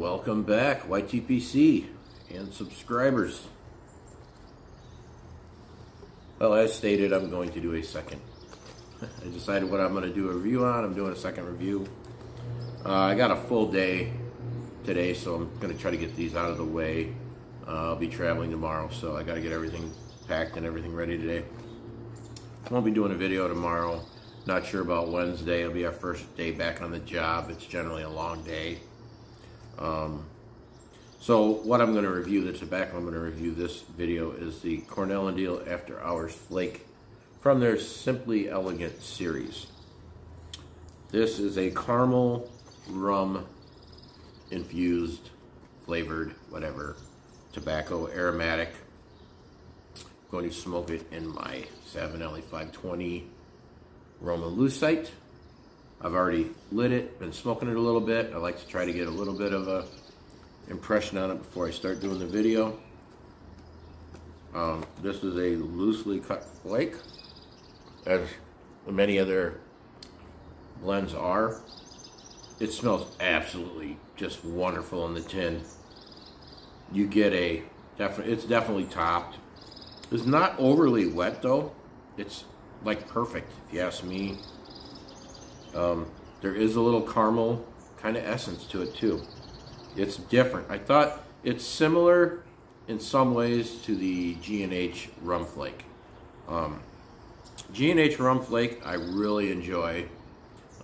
welcome back, YTPC and subscribers. Well, as stated, I'm going to do a second. I decided what I'm going to do a review on. I'm doing a second review. I got a full day today, so I'm going to try to get these out of the way. I'll be traveling tomorrow, so I got to get everything packed and everything ready today. Won't be doing a video tomorrow. Not sure about Wednesday. It'll be our first day back on the job. It's generally a long day. So what I'm going to review, the tobacco I'm going to review this video is the C&D After Hours Flake from their Simply Elegant series. This is a caramel rum infused, flavored, whatever, tobacco, aromatic. I'm going to smoke it in my Savinelli 520 Roman Lucite. I've already lit it, been smoking it a little bit. I like to try to get a little bit of a impression on it before I start doing the video. This is a loosely cut flake, as many other blends are. It smells absolutely just wonderful in the tin. You get it's definitely topped. It's not overly wet though. It's like perfect, if you ask me. There is a little caramel kind of essence to it too. It's different. I thought it's similar in some ways to the G&H Rum Flake. G&H Rum Flake I really enjoy.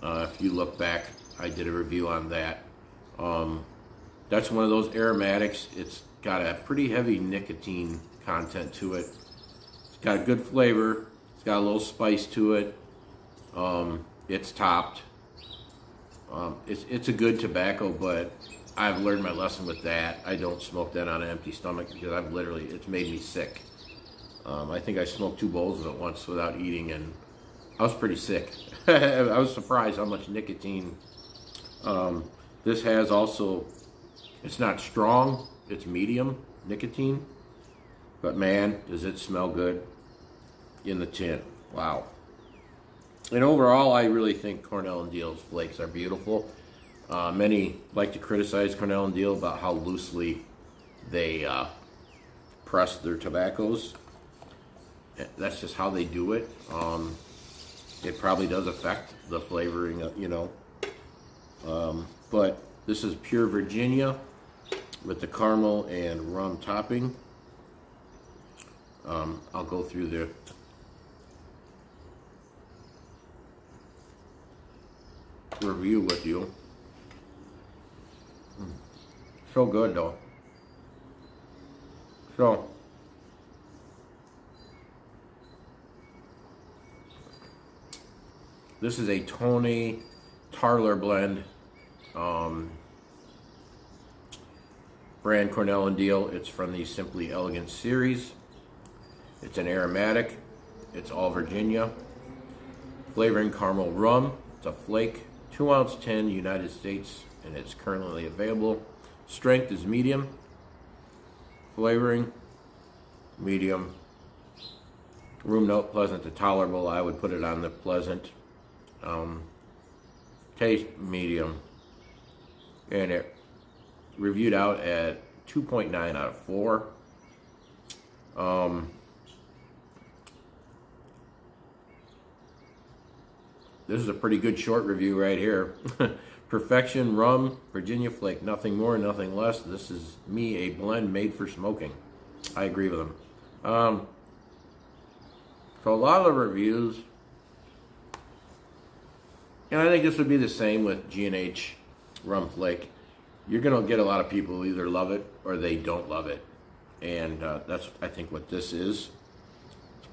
If you look back, I did a review on that. That's one of those aromatics. It's got a pretty heavy nicotine content to it. It's got a good flavor. It's got a little spice to it. It's topped. It's a good tobacco, but I've learned my lesson with that. I don't smoke that on an empty stomach because it's made me sick. I think I smoked 2 bowls of it once without eating, and I was pretty sick. I was surprised how much nicotine. This has also, it's not strong, it's medium nicotine, but man, does it smell good in the tin. Wow. And overall, I really think C&D's flakes are beautiful. Many like to criticize C&D about how loosely they press their tobaccos. That's just how they do it. It probably does affect the flavoring, you know. But this is pure Virginia with the caramel and rum topping. I'll go through the review with you. So good though. So this is a Tony Tarler blend, brand C&D. It's from the Simply Elegant series. It's an aromatic. It's all Virginia. Flavoring caramel rum. It's a flake. 2-ounce tin, United States, and it's currently available. Strength is medium. Flavoring, medium. Room note, pleasant to tolerable. I would put it on the pleasant. Taste, medium. And it reviewed out at 2.9 out of 4. This is a pretty good short review right here. Perfection rum, Virginia flake, nothing more, nothing less. This is a blend made for smoking. I agree with them. So a lot of the reviews, and I think this would be the same with G&H Rum Flake. You're gonna get a lot of people who either love it or they don't love it. And that's, I think, what this is.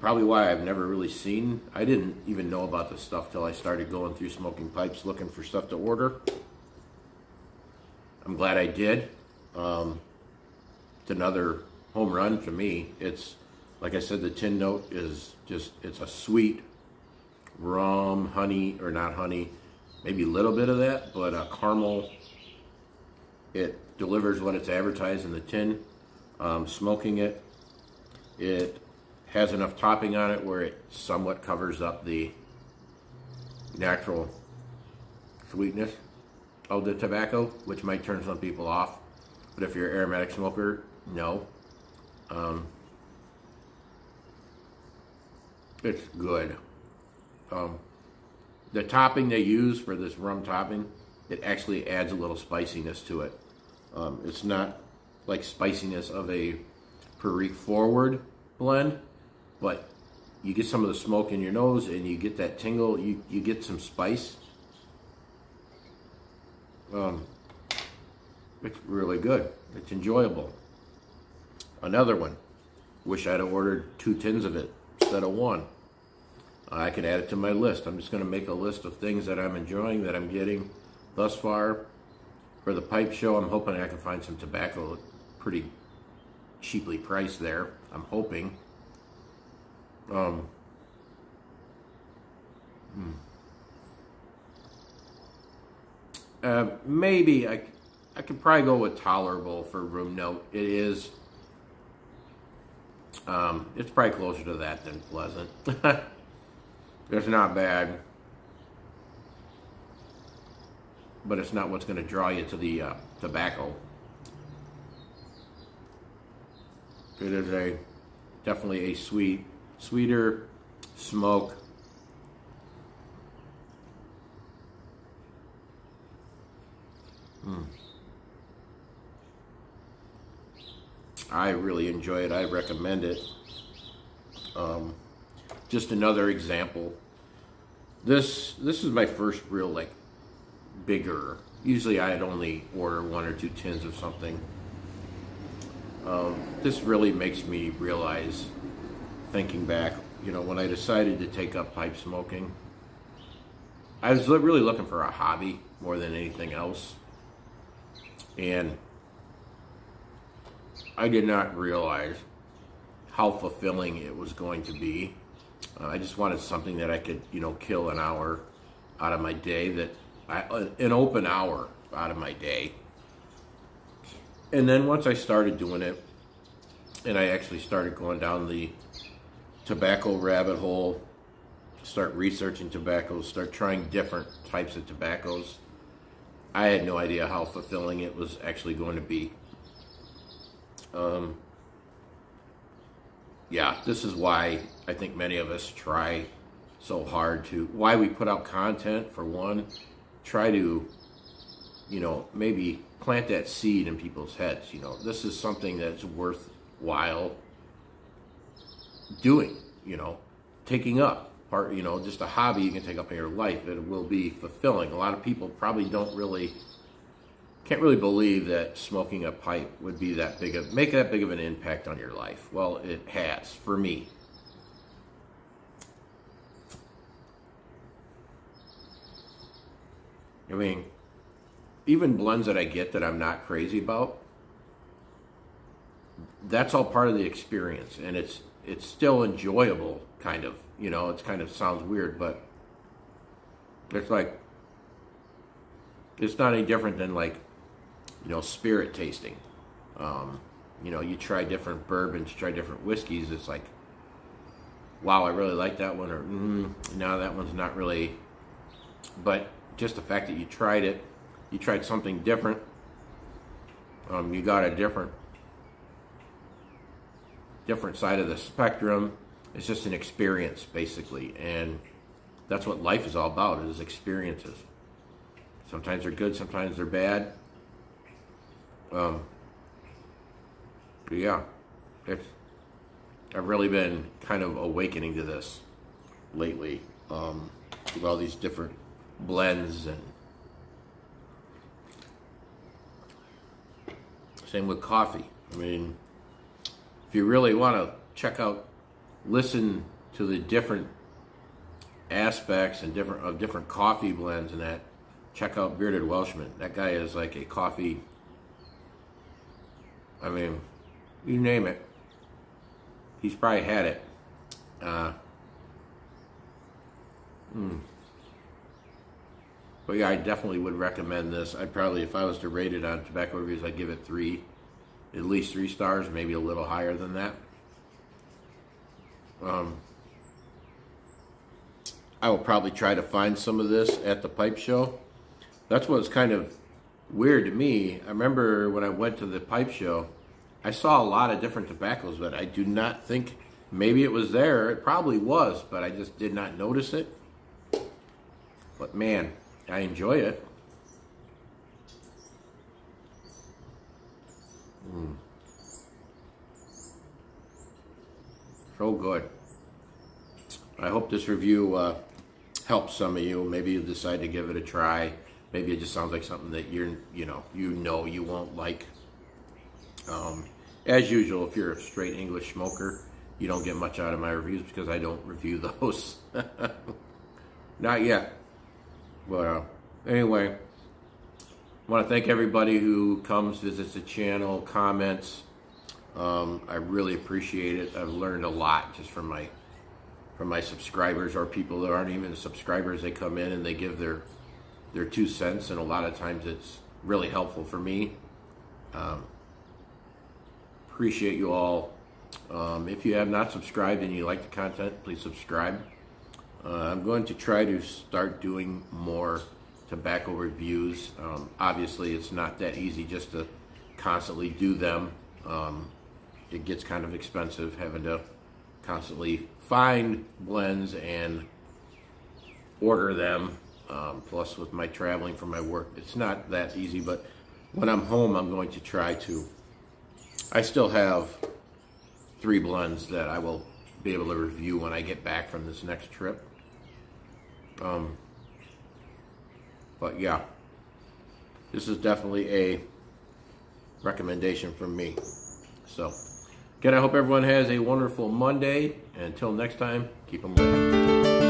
Probably why I've never really seen. I didn't even know about this stuff till I started going through smoking pipes looking for stuff to order. I'm glad I did. It's another home run for me. It's, like I said, the tin note is just, it's a sweet rum, honey, or not honey, maybe a little bit of that, but caramel. It delivers what it's advertised in the tin. Smoking it, it has enough topping on it where it somewhat covers up the natural sweetness of the tobacco, which might turn some people off. But if you're an aromatic smoker, no. It's good. The topping they use for this rum topping, it actually adds a little spiciness to it. It's not like spiciness of a Perique Forward blend, but you get some of the smoke in your nose and you get that tingle, you get some spice. It's really good. It's enjoyable. Another one. Wish I'd have ordered 2 tins of it instead of 1. I could add it to my list. I'm just going to make a list of things that I'm enjoying, that I'm getting thus far. For the pipe show, I'm hoping I can find some tobacco pretty cheaply priced there. I'm hoping. Maybe I could probably go with tolerable for room note. It is. It's probably closer to that than pleasant. It's not bad, but it's not what's going to draw you to the tobacco. It is definitely a sweeter smoke. I really enjoy it. I recommend it. Just another example. This is my first real, like, bigger. Usually I'd only order 1 or 2 tins of something. This really makes me realize, thinking back, you know, when I decided to take up pipe smoking, I was really looking for a hobby more than anything else. And I did not realize how fulfilling it was going to be. I just wanted something that I could, you know, kill an hour out of my day, an open hour out of my day. And then once I started doing it, and I actually started going down the tobacco rabbit hole, start researching tobaccos, start trying different types of tobaccos, I had no idea how fulfilling it was actually going to be. Yeah, this is why I think many of us try so hard why we put out content, for one, try to, you know, maybe plant that seed in people's heads. You know, this is something that's worthwhile doing, you know, taking up part, you know, just a hobby you can take up in your life. It will be fulfilling. A lot of people probably can't really believe that smoking a pipe would be make that big of an impact on your life. Well, it has for me. I mean, even blends that I get that I'm not crazy about, that's all part of the experience, and it's still enjoyable, kind of. You know, it kind of sounds weird, but it's like, it's not any different than, like, you know, spirit tasting. You know, you try different bourbons, try different whiskeys. It's like, wow, I really like that one, or no, that one's not really. But just the fact that you tried it, you tried something different. You got a different side of the spectrum. It's just an experience, basically, and that's what life is all about, is experiences. Sometimes they're good, sometimes they're bad. But yeah, I've really been kind of awakening to this lately, with all these different blends, and same with coffee. I mean, if you really want to listen to the different aspects and different coffee blends and that, check out Bearded Welshman. That guy is like a coffee, I mean, you name it, he's probably had it. But yeah, I definitely would recommend this. I'd probably, if I was to rate it on tobacco reviews, I'd give it at least 3 stars, maybe a little higher than that. I will probably try to find some of this at the pipe show. That's what's kind of weird to me. I remember when I went to the pipe show, I saw a lot of different tobaccos, but I do not think, maybe it was there. It probably was, but I just did not notice it. But man, I enjoy it. So good. I hope this review helps some of you. Maybe you decide to give it a try. Maybe it just sounds like something that you won't like. As usual, if you're a straight English smoker, you don't get much out of my reviews because I don't review those. Not yet. But anyway, I want to thank everybody who comes, visits the channel, comments. I really appreciate it. I've learned a lot just from my subscribers, or people that aren't even subscribers. They come in and they give their 2 cents, and a lot of times it's really helpful for me. Appreciate you all. If you have not subscribed and you like the content, please subscribe. I'm going to try to start doing more tobacco reviews. Obviously, it's not that easy just to constantly do them. It gets kind of expensive having to constantly find blends and order them. Plus, with my traveling for my work, it's not that easy. But when I'm home, I'm going to try to. I still have 3 blends that I will be able to review when I get back from this next trip. But yeah, this is definitely a recommendation from me. So, again, I hope everyone has a wonderful Monday. And until next time, keep them living.